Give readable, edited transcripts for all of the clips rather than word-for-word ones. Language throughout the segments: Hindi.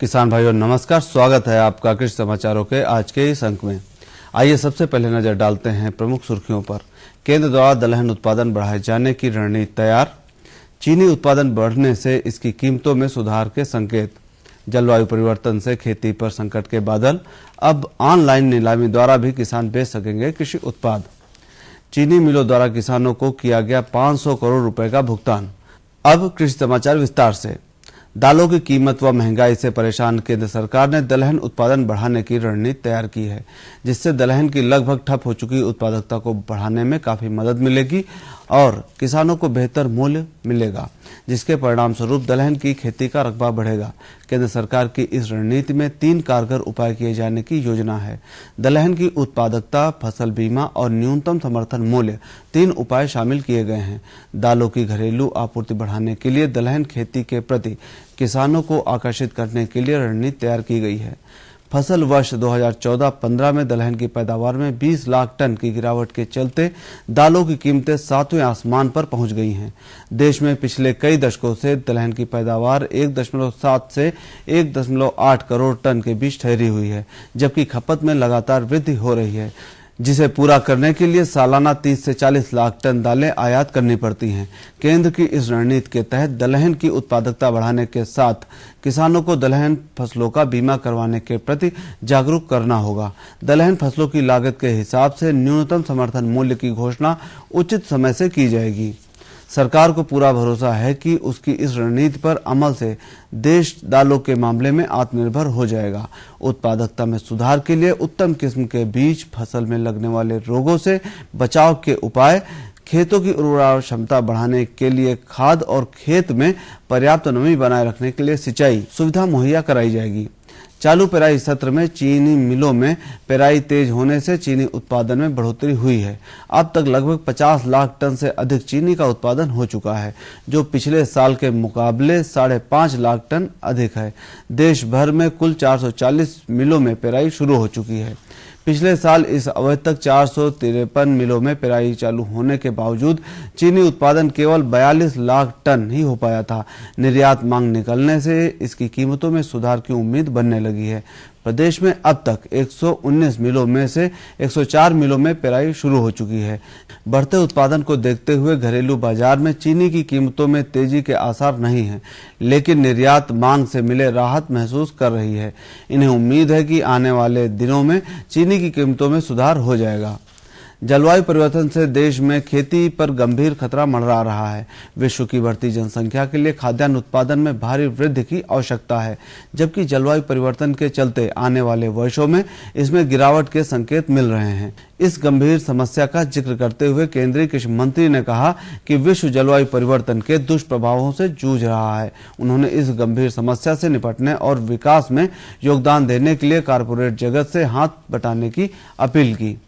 किसान भाइयों नमस्कार, स्वागत है आपका कृषि समाचारों के आज के इस अंक में। आइए सबसे पहले नजर डालते हैं प्रमुख सुर्खियों पर। केंद्र द्वारा दलहन उत्पादन बढ़ाए जाने की रणनीति तैयार, चीनी उत्पादन बढ़ने से इसकी कीमतों में सुधार के संकेत, जलवायु परिवर्तन से खेती पर संकट के बादल, अब ऑनलाइन नीलामी द्वारा भी किसान बेच सकेंगे कृषि उत्पाद, चीनी मिलों द्वारा किसानों को किया गया 500 करोड़ रुपए का भुगतान। अब कृषि समाचार विस्तार से। दालों की कीमत व महंगाई से परेशान केंद्र सरकार ने दलहन उत्पादन बढ़ाने की रणनीति तैयार की है, जिससे दलहन की लगभग ठप हो चुकी उत्पादकता को बढ़ाने में काफी मदद मिलेगी और किसानों को बेहतर मूल्य मिलेगा, जिसके परिणाम स्वरूप दलहन की खेती का रकबा बढ़ेगा। केंद्र सरकार की इस रणनीति में 3 कारगर उपाय किए जाने की योजना है। दलहन की उत्पादकता, फसल बीमा और न्यूनतम समर्थन मूल्य 3 उपाय शामिल किए गए हैं। दालों की घरेलू आपूर्ति बढ़ाने के लिए दलहन खेती के प्रति किसानों को आकर्षित करने के लिए रणनीति तैयार की गई है। फसल वर्ष 2014-15 में दलहन की पैदावार में 20 लाख टन की गिरावट के चलते दालों की कीमतें 7वें आसमान पर पहुंच गई हैं। देश में पिछले कई दशकों से दलहन की पैदावार 1.7 से 1.8 करोड़ टन के बीच ठहरी हुई है, जबकि खपत में लगातार वृद्धि हो रही है, जिसे पूरा करने के लिए सालाना 30 से 40 लाख टन दालें आयात करनी पड़ती हैं। केंद्र की इस रणनीति के तहत दलहन की उत्पादकता बढ़ाने के साथ किसानों को दलहन फसलों का बीमा करवाने के प्रति जागरूक करना होगा। दलहन फसलों की लागत के हिसाब से न्यूनतम समर्थन मूल्य की घोषणा उचित समय से की जाएगी। सरकार को पूरा भरोसा है कि उसकी इस रणनीति पर अमल से देश दालों के मामले में आत्मनिर्भर हो जाएगा। उत्पादकता में सुधार के लिए उत्तम किस्म के बीज, फसल में लगने वाले रोगों से बचाव के उपाय, खेतों की उर्वरा क्षमता बढ़ाने के लिए खाद और खेत में पर्याप्त नमी बनाए रखने के लिए सिंचाई सुविधा मुहैया कराई जाएगी। चालू पेराई सत्र में चीनी मिलों में पेराई तेज होने से चीनी उत्पादन में बढ़ोतरी हुई है। अब तक लगभग 50 लाख टन से अधिक चीनी का उत्पादन हो चुका है, जो पिछले साल के मुकाबले 5.5 लाख टन अधिक है। देश भर में कुल 440 मिलों में पेराई शुरू हो चुकी है। पिछले साल इस अवधि तक 453 मिलों में पेराई चालू होने के बावजूद चीनी उत्पादन केवल 42 लाख टन ही हो पाया था। निर्यात मांग निकलने से इसकी कीमतों में सुधार की उम्मीद बनने लगी है। प्रदेश में अब तक 119 मिलों में से 104 मिलों में पेराई शुरू हो चुकी है। बढ़ते उत्पादन को देखते हुए घरेलू बाजार में चीनी की कीमतों में तेजी के आसार नहीं हैं, लेकिन निर्यात मांग से मिले राहत महसूस कर रही है। इन्हें उम्मीद है कि आने वाले दिनों में चीनी की कीमतों में सुधार हो जाएगा। जलवायु परिवर्तन से देश में खेती पर गंभीर खतरा मंडरा रहा है। विश्व की बढ़ती जनसंख्या के लिए खाद्यान्न उत्पादन में भारी वृद्धि की आवश्यकता है, जबकि जलवायु परिवर्तन के चलते आने वाले वर्षों में इसमें गिरावट के संकेत मिल रहे हैं। इस गंभीर समस्या का जिक्र करते हुए केंद्रीय कृषि मंत्री ने कहा कि विश्व जलवायु परिवर्तन के दुष्प्रभावों से जूझ रहा है। उन्होंने इस गंभीर समस्या से निपटने और विकास में योगदान देने के लिए कारपोरेट जगत से हाथ बटाने की अपील की।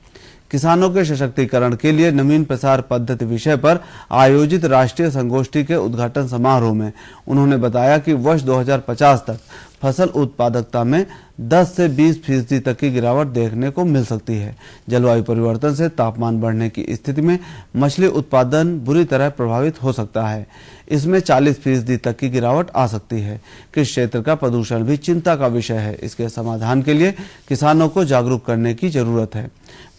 किसानों के सशक्तिकरण के लिए नवीन प्रसार पद्धति विषय पर आयोजित राष्ट्रीय संगोष्ठी के उद्घाटन समारोह में उन्होंने बताया कि वर्ष 2050 तक फसल उत्पादकता में 10 से 20% तक की गिरावट देखने को मिल सकती है। जलवायु परिवर्तन से तापमान बढ़ने की स्थिति में मछली उत्पादन बुरी तरह प्रभावित हो सकता है। इसमें 40% तक की गिरावट आ सकती है। कृषि क्षेत्र का प्रदूषण भी चिंता का विषय है। इसके समाधान के लिए किसानों को जागरूक करने की जरूरत है।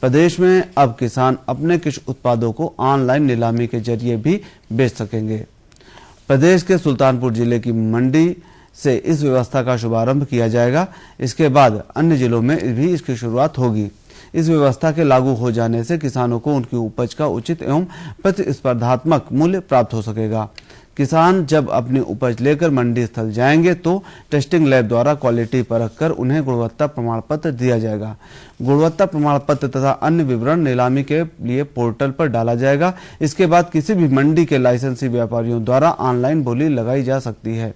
प्रदेश में अब किसान अपने कृषि उत्पादों को ऑनलाइन नीलामी के जरिए भी बेच सकेंगे। प्रदेश के सुल्तानपुर जिले की मंडी से इस व्यवस्था का शुभारंभ किया जाएगा। इसके बाद अन्य जिलों में भी इसकी शुरुआत होगी। इस व्यवस्था के लागू हो जाने से किसानों को उनकी उपज का उचित एवं प्रतिस्पर्धात्मक मूल्य प्राप्त हो सकेगा। किसान जब अपनी उपज लेकर मंडी स्थल जाएंगे तो टेस्टिंग लैब द्वारा क्वालिटी परख कर उन्हें गुणवत्ता प्रमाण पत्र दिया जाएगा। गुणवत्ता प्रमाण पत्र तथा अन्य विवरण नीलामी के लिए पोर्टल पर डाला जाएगा। इसके बाद किसी भी मंडी के लाइसेंसी व्यापारियों द्वारा ऑनलाइन बोली लगाई जा सकती है।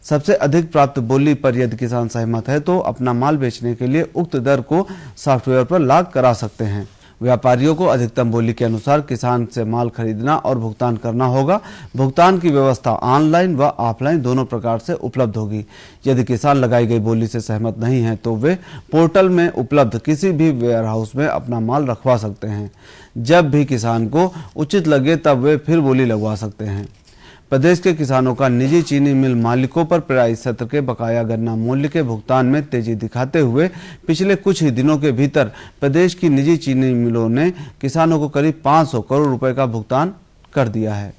सबसे अधिक प्राप्त बोली पर यदि किसान सहमत है तो अपना माल बेचने के लिए उक्त दर को सॉफ्टवेयर पर लॉक करा सकते हैं। व्यापारियों को अधिकतम बोली के अनुसार किसान से माल खरीदना और भुगतान करना होगा। भुगतान की व्यवस्था ऑनलाइन व ऑफलाइन दोनों प्रकार से उपलब्ध होगी। यदि किसान लगाई गई बोली से सहमत नहीं है तो वे पोर्टल में उपलब्ध किसी भी वेयरहाउस में अपना माल रखवा सकते हैं। जब भी किसान को उचित लगे तब वे फिर बोली लगवा सकते हैं। प्रदेश के किसानों का निजी चीनी मिल मालिकों पर पेराई सत्र के बकाया गन्ना मूल्य के भुगतान में तेजी दिखाते हुए पिछले कुछ ही दिनों के भीतर प्रदेश की निजी चीनी मिलों ने किसानों को करीब 500 करोड़ रुपए का भुगतान कर दिया है।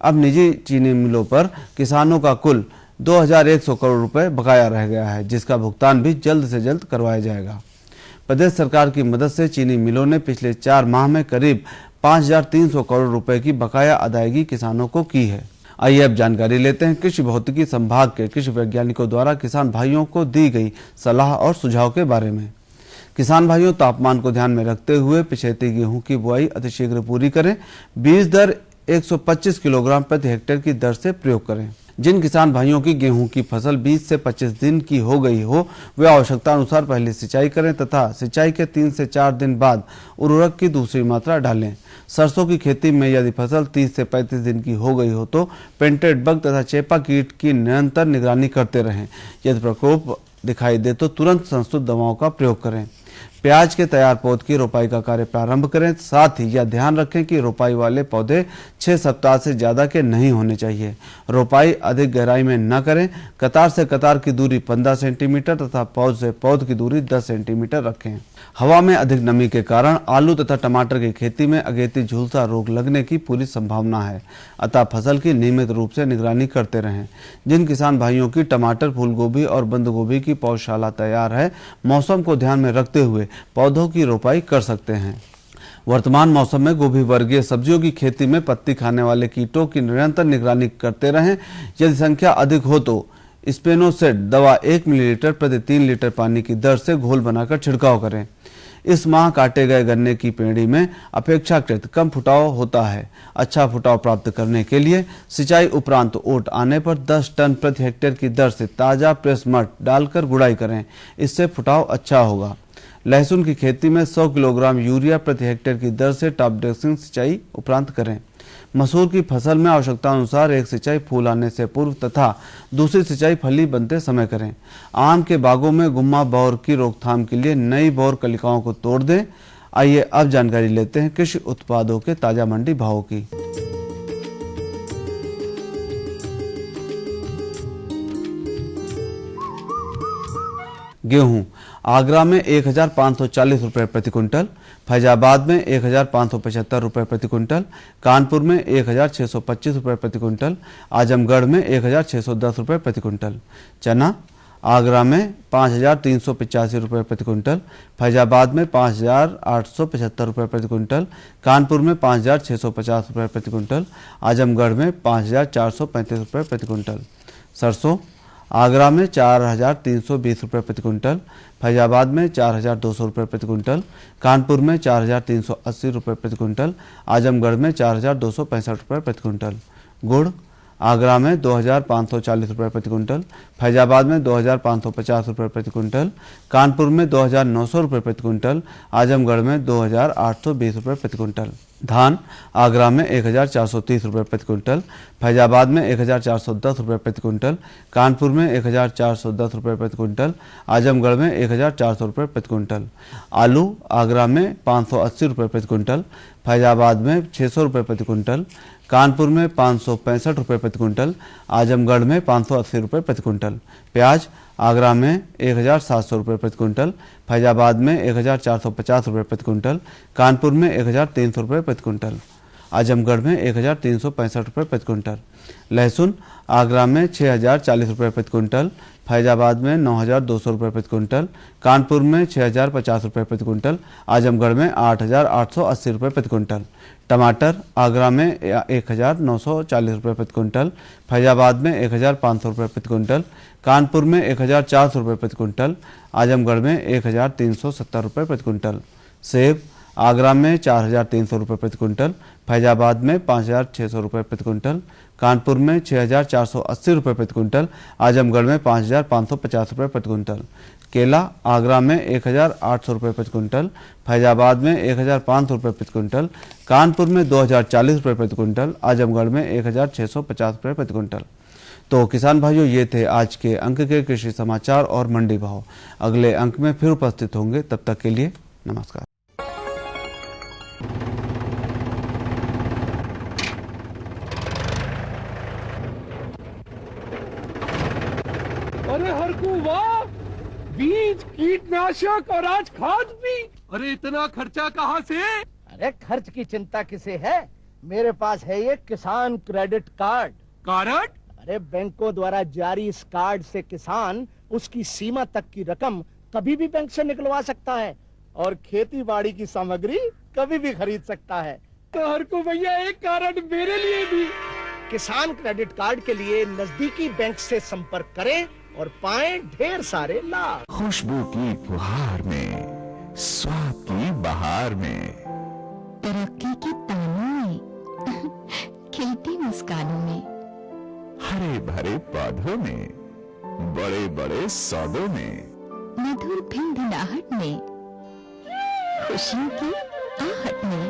अब निजी चीनी मिलों पर किसानों का कुल 2100 करोड़ रुपए बकाया रह गया है, जिसका भुगतान भी जल्द से जल्द करवाया जाएगा। प्रदेश सरकार की मदद से चीनी मिलों ने पिछले 4 माह में करीब 5300 करोड़ रुपए की बकाया अदायगी किसानों को की है। आइए अब जानकारी लेते हैं कृषि भौतिकी संभाग के कृषि वैज्ञानिकों द्वारा किसान भाइयों को दी गई सलाह और सुझाव के बारे में। किसान भाइयों, तापमान को ध्यान में रखते हुए पिछेती गेहूं की बुआई अतिशीघ्र पूरी करें। बीज दर 125 किलोग्राम प्रति हेक्टेयर की दर से प्रयोग करें। जिन किसान भाइयों की गेहूं की फसल 20 से 25 दिन की हो गई हो, वे आवश्यकता अनुसार पहले सिंचाई करें तथा सिंचाई के 3 से 4 दिन बाद उर्वरक की दूसरी मात्रा डालें। सरसों की खेती में यदि फसल 30 से 35 दिन की हो गई हो तो पेंटेड बग तथा चेपा कीट की निरंतर निगरानी करते रहें। यदि प्रकोप दिखाई दे तो तुरंत संस्तुत दवाओं का प्रयोग करें। प्याज के तैयार पौध की रोपाई का कार्य प्रारंभ करें। साथ ही यह ध्यान रखें कि रोपाई वाले पौधे 6 सप्ताह से ज्यादा के नहीं होने चाहिए। रोपाई अधिक गहराई में न करें। कतार से कतार की दूरी 15 सेंटीमीटर तथा पौध से पौध की दूरी 10 सेंटीमीटर रखें। हवा में अधिक नमी के कारण आलू तथा टमाटर की खेती में अगेती झुलसा रोग लगने की पूरी संभावना है, अतः फसल की नियमित रूप से निगरानी करते रहें। जिन किसान भाइयों की टमाटर, फूल गोभी और बंद गोभी की पौधशाला तैयार है, मौसम को ध्यान में रखते हुए पौधों की रोपाई कर सकते हैं। वर्तमान मौसम में गोभी वर्गीय सब्जियों की खेती में पत्ती खाने वाले कीटों की निरंतर निगरानी करते रहें। यदि संख्या अधिक हो तो स्पेनोसेड दवा 1 मिलीलीटर प्रति 3 लीटर पानी की दर से घोल बनाकर छिड़काव करें। इस माह काटे गए गन्ने की पेड़ी में अपेक्षाकृत कम फुटाव होता है। अच्छा फुटाव प्राप्त करने के लिए सिंचाई उपरांत ओट आने पर 10 टन प्रति हेक्टेयर की दर से ताजा प्रेस मड डालकर गुड़ाई करें, इससे फुटाव अच्छा होगा। लहसुन की खेती में 100 किलोग्राम यूरिया प्रति हेक्टेयर की दर से टॉप ड्रेसिंग सिंचाई उपरांत करें। मसूर की फसल में आवश्यकता अनुसार एक सिंचाई फूल आने से पूर्व तथा दूसरी सिंचाई फली बनते समय करें। आम के बागों में गुम्मा बौर की रोकथाम के लिए नई बौर कलिकाओं को तोड़ दें। आइए अब जानकारी लेते हैं कृषि उत्पादों के ताजा मंडी भावों की। गेहूं आगरा में 1540 रुपए प्रति क्विंटल, फैजाबाद में 1575 रुपए प्रति क्विंटल, कानपुर में 1625 रुपए प्रति क्विंटल, आजमगढ़ में 1610 रुपए प्रति क्विंटल। चना आगरा में 5385 रुपए प्रति क्विंटल, फैजाबाद में 5875 रुपए प्रति क्विंटल, कानपुर में 5650 रुपए प्रति क्विंटल, आजमगढ़ में 5435 रुपए प्रति क्विंटल। सरसों आगरा में 4320 रुपए प्रति क्विंटल, फैजाबाद में 4200 रुपए प्रति क्विंटल, कानपुर में 4380 रुपए प्रति क्विंटल, आजमगढ़ में 4265 रुपए प्रति क्विंटल। गुड़ आगरा में 2540 रुपए प्रति क्विंटल, फैजाबाद में 2550 रुपए प्रति क्विंटल, कानपुर में 2900 रुपए प्रति क्विंटल, आजमगढ़ में 2820 रुपए प्रति क्विंटल। धान आगरा में 1430 रुपए प्रति क्विंटल, फैजाबाद में 1410 रुपए प्रति क्विंटल, कानपुर में 1410 रुपए प्रति क्विंटल, आजमगढ़ में 1400 रुपए प्रति क्विंटल। आलू आगरा में 580 रुपए प्रति क्विंटल, फैजाबाद में 600 रुपए प्रति क्विंटल, कानपुर में 565 रुपए प्रति क्विंटल, आजमगढ़ में 580 रुपए प्रति क्विंटल। प्याज आगरा में 1700 रुपए प्रति क्विंटल, फैजाबाद में 1450 रुपए प्रति क्विंटल, कानपुर में 1300 रुपए प्रति क्विंटल, आजमगढ़ में 1365 रुपए प्रति क्विंटल। लहसुन आगरा में 6040 रुपए प्रति क्विंटल, फैजाबाद में 9200 रुपए प्रति क्विंटल, कानपुर में 6050 रुपए प्रति क्विंटल, आजमगढ़ में 8880 रुपए प्रति क्विंटल। टमाटर आगरा में 1940 रुपए प्रति क्विंटल, फैजाबाद में 1500 रुपए प्रति क्विंटल, कानपुर में 1400 रुपए प्रति क्विंटल, आजमगढ़ में 1370 रुपए प्रति क्विंटल। सेब आगरा में 4300 रुपए प्रति क्विंटल, फैजाबाद में 5600 रुपए प्रति क्विंटल, कानपुर में 6480 रुपए प्रति क्विंटल, आजमगढ़ में 5550 रुपए प्रति क्विंटल। केला आगरा में 1800 रुपए प्रति क्विंटल, फैजाबाद में 1500 रुपए प्रति क्विंटल, कानपुर में 2040 रुपए प्रति क्विंटल, आजमगढ़ में 1650 रुपए प्रति क्विंटल। तो किसान भाइयों, ये थे आज के अंक के कृषि समाचार और मंडी भाव। अगले अंक में फिर उपस्थित होंगे, तब तक के लिए नमस्कार। अरे हरकू वाह, बीज, कीटनाशक और आज खाद भी। अरे इतना खर्चा कहाँ से? अरे खर्च की चिंता किसे है, मेरे पास है ये किसान क्रेडिट कार्ड। कार्ड? अरे बैंकों द्वारा जारी इस कार्ड से किसान उसकी सीमा तक की रकम कभी भी बैंक से निकलवा सकता है और खेती बाड़ी की सामग्री कभी भी खरीद सकता है। तो हरकू भैया एक कार्ड मेरे लिए भी। किसान क्रेडिट कार्ड के लिए नजदीकी बैंक से संपर्क करें और पाएं ढेर सारे लाभ। खुशबू की फुहार में, स्वाद की बहार में, तरक्की की तानों में, खिलती मुस्कानों में, हरे भरे पौधों में, बड़े बड़े सौदों में, मधुर भिनभिनाहट में, खुशियों की आहट में,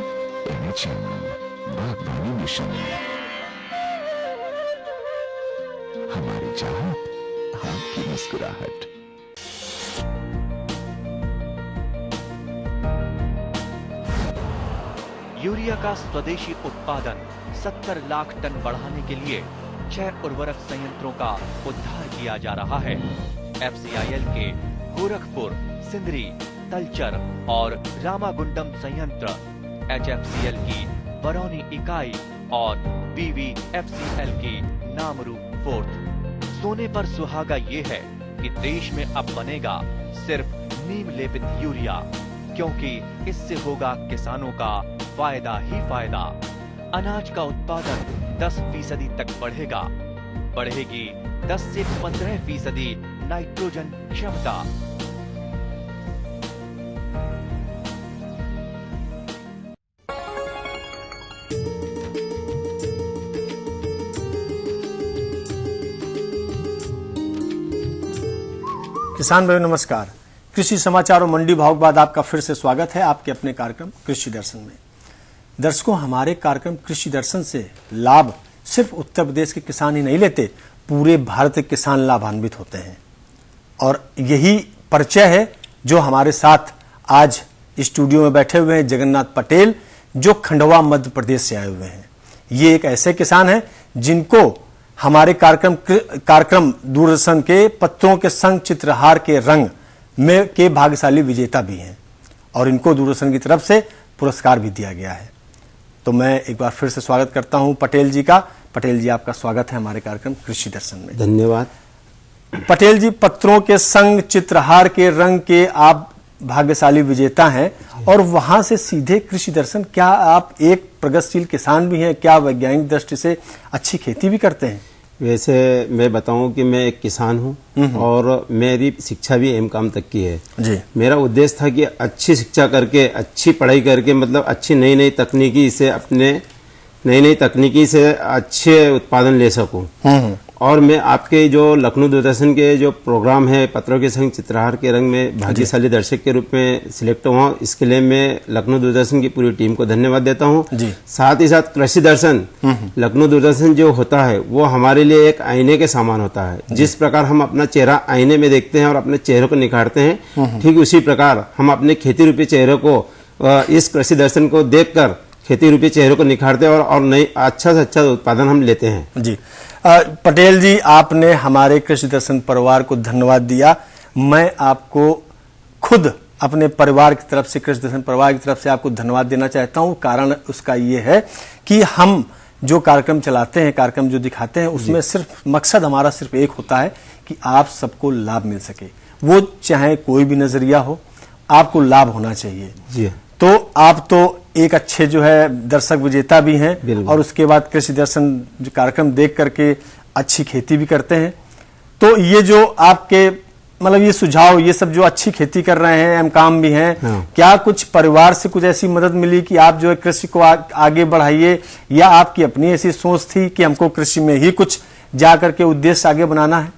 एनएचएम बागवानी मिशन, हमारी चाहत, आपकी मुस्कुराहट। यूरिया का स्वदेशी उत्पादन 70 लाख टन बढ़ाने के लिए 6 उर्वरक संयंत्रों का उद्धार किया जा रहा है। एफसीआईएल के गोरखपुर, सिंदरी, तलचर और रामागुंडम संयंत्र, एचएफसीएल की बरौनी इकाई और बीवीएफसीएल की नामरू फोर्थ। सोने पर सुहागा ये है कि देश में अब बनेगा सिर्फ नीम लेपित यूरिया, क्योंकि इससे होगा किसानों का फायदा ही फायदा। अनाज का उत्पादन 10% तक बढ़ेगा। बढ़ेगी 10 से 15% नाइट्रोजन क्षमता। किसान भाइयों नमस्कार। कृषि समाचार और मंडी भाव के बाद आपका फिर से स्वागत है आपके अपने कार्यक्रम कृषि दर्शन में। दर्शकों, हमारे कार्यक्रम कृषि दर्शन से लाभ सिर्फ उत्तर प्रदेश के किसान ही नहीं लेते, पूरे भारत के किसान लाभान्वित होते हैं। और यही परिचय है जो हमारे साथ आज स्टूडियो में बैठे हुए हैं जगन्नाथ पटेल, जो खंडवा मध्य प्रदेश से आए हुए हैं। ये एक ऐसे किसान हैं जिनको हमारे कार्यक्रम दूरदर्शन के पत्रों के संग चित्रहार के रंग में के भाग्यशाली विजेता भी हैं और इनको दूरदर्शन की तरफ से पुरस्कार भी दिया गया है। तो मैं एक बार फिर से स्वागत करता हूं पटेल जी का। पटेल जी, आपका स्वागत है हमारे कार्यक्रम कृषि दर्शन में। धन्यवाद। पटेल जी, पत्रों के संग चित्रहार के रंग के आप भाग्यशाली विजेता हैं और वहां से सीधे कृषि दर्शन। क्या आप एक प्रगतिशील किसान भी हैं? क्या वैज्ञानिक दृष्टि से अच्छी खेती भी करते हैं? वैसे मैं बताऊं कि मैं एक किसान हूं और मेरी शिक्षा भी एमकॉम तक की है जी। मेरा उद्देश्य था कि अच्छी शिक्षा करके, अच्छी पढ़ाई करके, मतलब अच्छी नई तकनीकी से अच्छे उत्पादन ले सकूं। और मैं आपके जो लखनऊ दूरदर्शन के जो प्रोग्राम है पत्रों के संग चित्रहार के रंग में भाग्यशाली दर्शक के रूप में सिलेक्ट हुआ हूं। इसके लिए मैं लखनऊ दूरदर्शन की पूरी टीम को धन्यवाद देता हूं। साथ ही साथ कृषि दर्शन, लखनऊ दूरदर्शन जो होता है वो हमारे लिए एक आईने के समान होता है। जिस प्रकार हम अपना चेहरा आईने में देखते हैं और अपने चेहरे को निखारते हैं, ठीक उसी प्रकार हम अपने खेती रूपी चेहरे को इस कृषि दर्शन को देखकर खेती रूपी चेहरे को निखारते हैं और नई अच्छा से अच्छा उत्पादन हम लेते हैं। जी पटेल जी, आपने हमारे कृषि दर्शन परिवार को धन्यवाद दिया। मैं आपको खुद अपने परिवार की तरफ से, कृषि दर्शन परिवार की तरफ से आपको धन्यवाद देना चाहता हूं। कारण उसका ये है कि हम जो कार्यक्रम चलाते हैं, कार्यक्रम जो दिखाते हैं, उसमें सिर्फ मकसद हमारा सिर्फ एक होता है कि आप सबको लाभ मिल सके। वो चाहे कोई भी नजरिया हो, आपको लाभ होना चाहिए जी। तो आप तो एक अच्छे जो है दर्शक विजेता भी हैं और उसके बाद कृषि दर्शन जो कार्यक्रम देख करके अच्छी खेती भी करते हैं। तो ये जो आपके मतलब ये सुझाव, ये सब जो अच्छी खेती कर रहे हैं, एमकॉम भी हैं, क्या कुछ परिवार से कुछ ऐसी मदद मिली कि आप जो है कृषि को आगे बढ़ाइए, या आपकी अपनी ऐसी सोच थी कि हमको कृषि में ही कुछ जा करके उद्देश्य आगे बनाना है?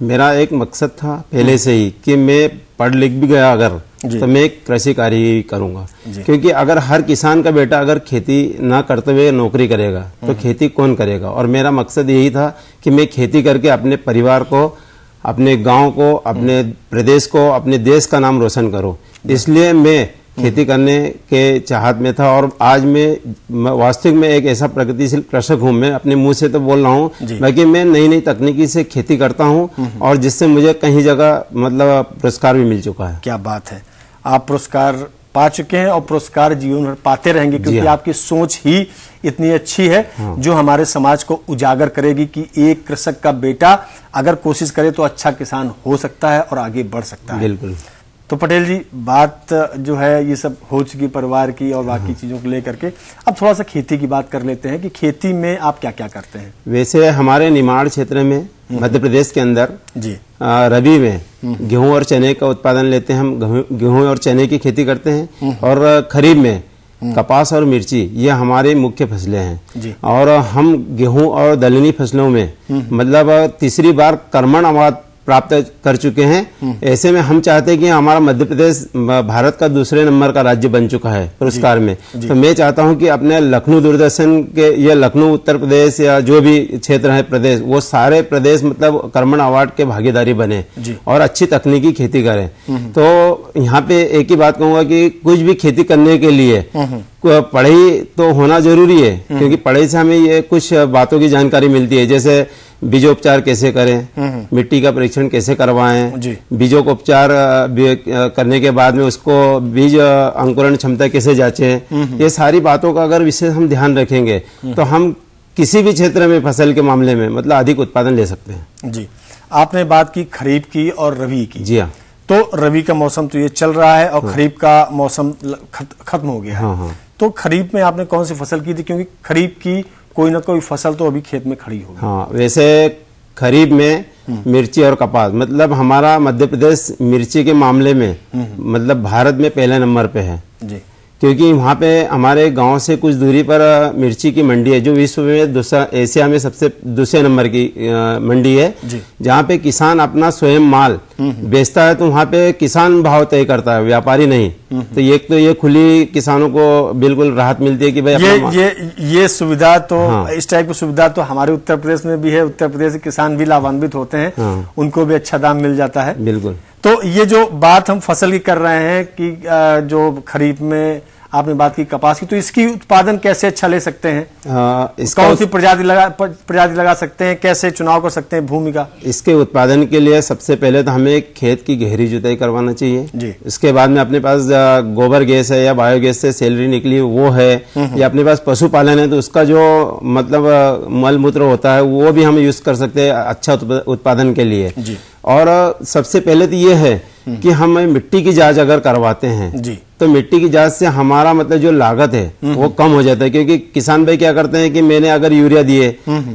मेरा एक मकसद था पहले से ही कि मैं पढ़ लिख भी गया अगर तो मैं कृषि कार्य ही करूंगा, क्योंकि अगर हर किसान का बेटा अगर खेती ना करते हुए नौकरी करेगा तो खेती कौन करेगा। और मेरा मकसद यही था कि मैं खेती करके अपने परिवार को, अपने गांव को, अपने प्रदेश को, अपने देश का नाम रोशन करूं। इसलिए मैं खेती करने के चाहत में था, और आज मैं वास्तविक में एक ऐसा प्रगतिशील कृषक हूँ। मैं अपने मुंह से तो बोल रहा हूँ, बाकी मैं नई नई तकनीकी से खेती करता हूँ, और जिससे मुझे कहीं जगह मतलब पुरस्कार भी मिल चुका है। क्या बात है, आप पुरस्कार पा चुके हैं और पुरस्कार जीवन भर पाते रहेंगे, क्योंकि आपकी सोच ही इतनी अच्छी है जो हमारे समाज को उजागर करेगी कि एक कृषक का बेटा अगर कोशिश करे तो अच्छा किसान हो सकता है और आगे बढ़ सकता है। बिल्कुल। तो पटेल जी, बात जो है ये सब हो चुकी परिवार की और बाकी चीजों को लेकर के, अब थोड़ा सा खेती की बात कर लेते हैं कि खेती में आप क्या क्या करते हैं। वैसे हमारे निमाड़ क्षेत्र में मध्य प्रदेश के अंदर जी रबी में गेहूं और चने का उत्पादन लेते हैं। हम गेहूं और चने की खेती करते हैं, और खरीफ में कपास और मिर्ची, ये हमारे मुख्य फसलें हैं। और हम गेहूं और दलहनी फसलों में मतलब तीसरी बार कर्मण अवार्ड प्राप्त कर चुके हैं। ऐसे में हम चाहते हैं कि हमारा मध्य प्रदेश भारत का दूसरे नंबर का राज्य बन चुका है पुरस्कार में। तो मैं चाहता हूं कि अपने लखनऊ दूरदर्शन के या लखनऊ उत्तर प्रदेश या जो भी क्षेत्र है प्रदेश, वो सारे प्रदेश मतलब कर्मण अवार्ड के भागीदारी बने और अच्छी तकनीकी खेती करें। तो यहाँ पे एक ही बात कहूंगा कि कुछ भी खेती करने के लिए पढ़ाई तो होना जरूरी है, क्योंकि पढ़ाई से हमें ये कुछ बातों की जानकारी मिलती है, जैसे बीजोपचार कैसे करें, मिट्टी का परीक्षण कैसे करवाएं, बीजों को उपचार करने के बाद में उसको बीज अंकुरण क्षमता कैसे जांचें। ये सारी बातों का अगर विशेष हम ध्यान रखेंगे तो हम किसी भी क्षेत्र में फसल के मामले में मतलब अधिक उत्पादन ले सकते हैं। जी, आपने बात की खरीफ की और रबी की। जी हाँ। तो रबी का मौसम तो ये चल रहा है और खरीफ का मौसम खत्म हो गया है। तो खरीफ में आपने कौन सी फसल की थी, क्योंकि खरीफ की कोई ना कोई फसल तो अभी खेत में खड़ी होगी। हाँ, वैसे खरीफ में मिर्ची और कपास, मतलब हमारा मध्य प्रदेश मिर्ची के मामले में मतलब भारत में पहले नंबर पे है जी, क्योंकि वहाँ पे हमारे गांव से कुछ दूरी पर मिर्ची की मंडी है, जो विश्व में एशिया में सबसे दूसरे नंबर की मंडी है, जहाँ पे किसान अपना स्वयं माल बेचता है। तो वहाँ पे किसान भाव तय करता है, व्यापारी नहीं। तो ये खुली किसानों को बिल्कुल राहत मिलती है कि भाई ये सुविधा तो इस टाइप की सुविधा तो हमारे उत्तर प्रदेश में भी है। उत्तर प्रदेश के किसान भी लाभान्वित होते हैं, उनको भी अच्छा दाम मिल जाता है। बिल्कुल। तो ये जो बात हम फसल की कर रहे हैं कि जो खरीफ में आपने बात की कपास की, तो इसकी उत्पादन कैसे अच्छा ले सकते हैं? कौन सी प्रजाति लगा सकते हैं, कैसे चुनाव कर सकते हैं भूमि का? इसके उत्पादन के लिए सबसे पहले तो हमें खेत की गहरी जुताई करवाना चाहिए जी। इसके बाद में अपने पास गोबर गैस है या बायोगैस से सैलरी निकली वो है, या अपने पास पशुपालन है तो उसका जो मतलब मल मूत्र होता है वो भी हम यूज कर सकते हैं अच्छा उत्पादन के लिए जी। और सबसे पहले तो ये है कि हम मिट्टी की जांच अगर करवाते हैं जी, तो मिट्टी की जांच से हमारा मतलब जो लागत है वो कम हो जाता है। क्योंकि किसान भाई क्या करते हैं कि मैंने अगर यूरिया दिए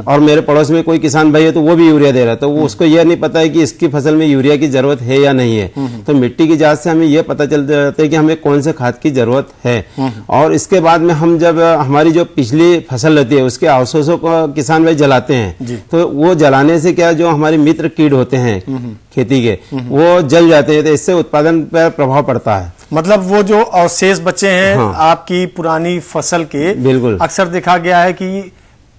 और मेरे पड़ोस में कोई किसान भाई है तो वो भी यूरिया दे रहा है, तो वो उसको यह नहीं पता है कि इसकी फसल में यूरिया की जरूरत है या नहीं है। तो मिट्टी की जांच से हमें यह पता चल जाता है कि हमें कौन से खाद की जरूरत है। और इसके बाद में हम जब हमारी जो पिछली फसल रहती है उसके अवशेषों को किसान भाई जलाते हैं, तो वो जलाने से क्या जो हमारे मित्र कीट होते हैं खेती के वो जल जाते हैं, तो इससे उत्पादन पर प्रभाव पड़ता है। मतलब वो जो अवशेष बचे हैं आपकी पुरानी फसल के, बिल्कुल अक्सर देखा गया है कि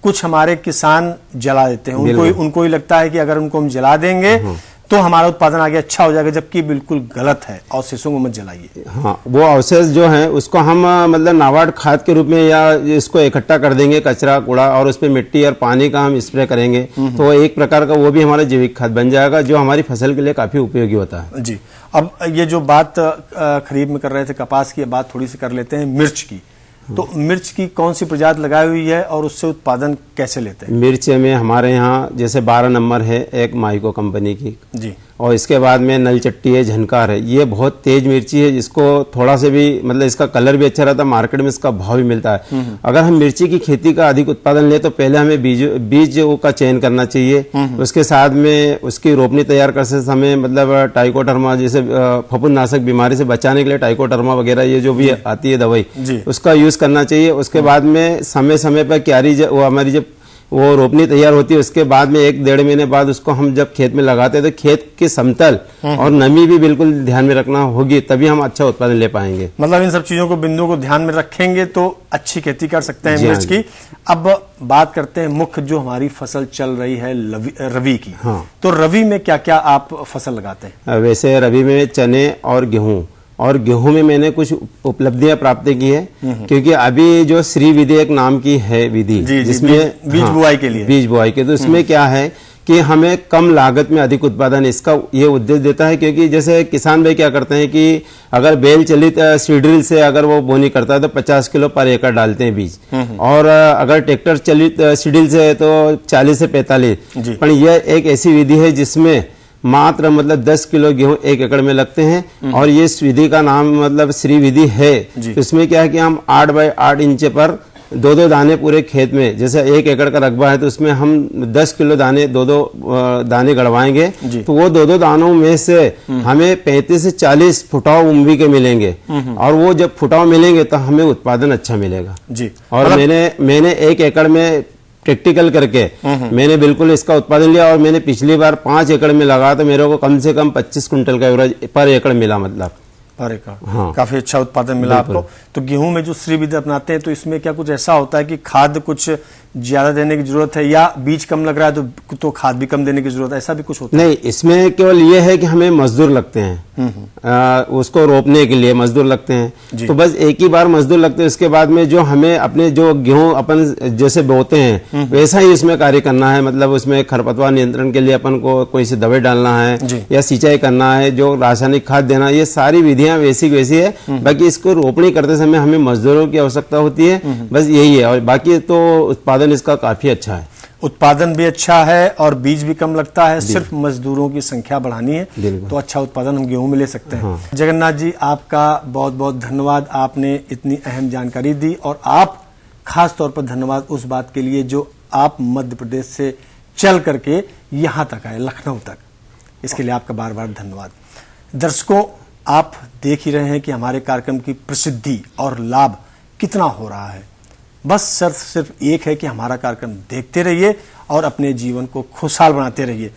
कुछ हमारे किसान जला देते हैं। उनको ही लगता है कि अगर उनको हम जला देंगे तो हमारा उत्पादन आगे अच्छा हो जाएगा, जबकि बिल्कुल गलत है। अवशेषों को मत जलाइए। हाँ, वो अवशेष जो है उसको हम मतलब नाबार्ड खाद के रूप में या इसको इकट्ठा कर देंगे, कचरा कूड़ा, और उस पर मिट्टी और पानी का हम स्प्रे करेंगे तो एक प्रकार का वो भी हमारा जैविक खाद बन जाएगा, जो हमारी फसल के लिए काफी उपयोगी होता है जी। अब ये जो बात खरीफ में कर रहे थे कपास की, बात थोड़ी सी कर लेते हैं मिर्च की। तो मिर्च की कौन सी प्रजाति लगाई हुई है और उससे उत्पादन कैसे लेते हैं? मिर्च में हमारे यहाँ जैसे 12 नंबर है एक माइको कंपनी की जी, और इसके बाद में नलचट्टी है, झनकार है। ये बहुत तेज मिर्ची है, जिसको थोड़ा से भी मतलब इसका कलर भी अच्छा रहता है, मार्केट में इसका भाव भी मिलता है। अगर हम मिर्ची की खेती का अधिक उत्पादन ले तो पहले हमें बीज का चयन करना चाहिए। उसके साथ में उसकी रोपनी तैयार करते समय मतलब टाइकोडर्मा जैसे फफूंदनाशक बीमारी से बचाने के लिए टाइकोडर्मा वगैरह ये जो भी आती है दवाई उसका यूज करना चाहिए। उसके बाद में समय समय पर क्यारी वो हमारी जब वो रोपनी तैयार होती है उसके बाद में 1-1.5 महीने बाद उसको हम जब खेत में लगाते हैं तो खेत के समतल और नमी भी बिल्कुल ध्यान में रखना होगी, तभी हम अच्छा उत्पादन ले पाएंगे। मतलब इन सब चीजों को बिंदुओं को ध्यान में रखेंगे तो अच्छी खेती कर सकते हैं मिर्च की। अब बात करते हैं मुख्य जो हमारी फसल चल रही है रबी की। तो रबी में क्या क्या आप फसल लगाते हैं? वैसे रबी में चने और गेहूं और गेहूं में मैंने कुछ उपलब्धियां प्राप्त की है, क्योंकि अभी जो श्री विधि एक नाम की है विधि, जिसमें बीज बुआई के लिए, बीज बुआई के, तो इसमें क्या है कि हमें कम लागत में अधिक उत्पादन, इसका ये उद्देश्य देता है। क्योंकि जैसे किसान भाई क्या करते हैं कि अगर बेल चलित सीड्रिल से अगर वो बोनी करता है तो 50 किलो पर एकड़ डालते हैं बीज, और अगर ट्रैक्टर चलित सीड्रिल से है तो 40 से 45। पर यह एक ऐसी विधि है जिसमें मात्र मतलब 10 किलो गेहूं 1 एकड़ में लगते हैं, और ये इस विधि का नाम मतलब श्री विधि है। तो इसमें क्या है कि हम 8 बाय 8 इंच पर 2-2 दाने पूरे खेत में, जैसे 1 एकड़ का रकबा है तो उसमें हम 10 किलो दाने 2-2 दाने गड़वाएंगे, तो वो 2-2 दानों में से हमें 35 से 40 फुटाव उम्बी के मिलेंगे, और वो जब फुटाव मिलेंगे तो हमें उत्पादन अच्छा मिलेगा जी। और मैंने 1 एकड़ में प्रैक्टिकल करके मैंने बिल्कुल इसका उत्पादन लिया, और मैंने पिछली बार 5 एकड़ में लगा तो मेरे को कम से कम 25 कुंटल का एवरेज पर एकड़ मिला, मतलब पर एकड़। हाँ, काफी अच्छा उत्पादन मिला आपको। तो गेहूं में जो श्री विधि अपनाते हैं तो इसमें क्या कुछ ऐसा होता है कि खाद कुछ ज्यादा देने की जरूरत है, या बीज कम लग रहा है तो खाद भी कम देने की जरूरत है, ऐसा भी कुछ होता है? नहीं, इसमें केवल ये है कि हमें मजदूर लगते हैं, उसको रोपने के लिए मजदूर लगते हैं, तो बस एक ही बार मजदूर लगते हैं। उसके बाद में जो हमें अपने जो गेहूं अपन जैसे बोते हैं वैसा ही इसमें कार्य करना है, मतलब उसमें खरपतवार नियंत्रण के लिए अपन को कोई सी दवाई डालना है या सिंचाई करना है, जो रासायनिक खाद देना, ये सारी विधियां वैसी है। बाकी इसको रोपणी करते समय हमें मजदूरों की आवश्यकता होती है, बस यही है। और बाकी तो उत्पादन इसका काफी अच्छा है, उत्पादन भी अच्छा है और बीज भी कम लगता है, सिर्फ मजदूरों की संख्या बढ़ानी है तो अच्छा उत्पादन हम गेहूं में ले सकते हैं। हाँ। जगन्नाथ जी, आपका बहुत बहुत धन्यवाद, आपने इतनी अहम जानकारी दी, और आप खास तौर पर धन्यवाद उस बात के लिए जो आप मध्य प्रदेश से चल करके यहां तक आए, लखनऊ तक, इसके लिए आपका बार बार धन्यवाद। दर्शकों, आप देख ही रहे हैं कि हमारे कार्यक्रम की प्रसिद्धि और लाभ कितना हो रहा है। बस शर्त सिर्फ एक है कि हमारा कार्यक्रम देखते रहिए और अपने जीवन को खुशहाल बनाते रहिए।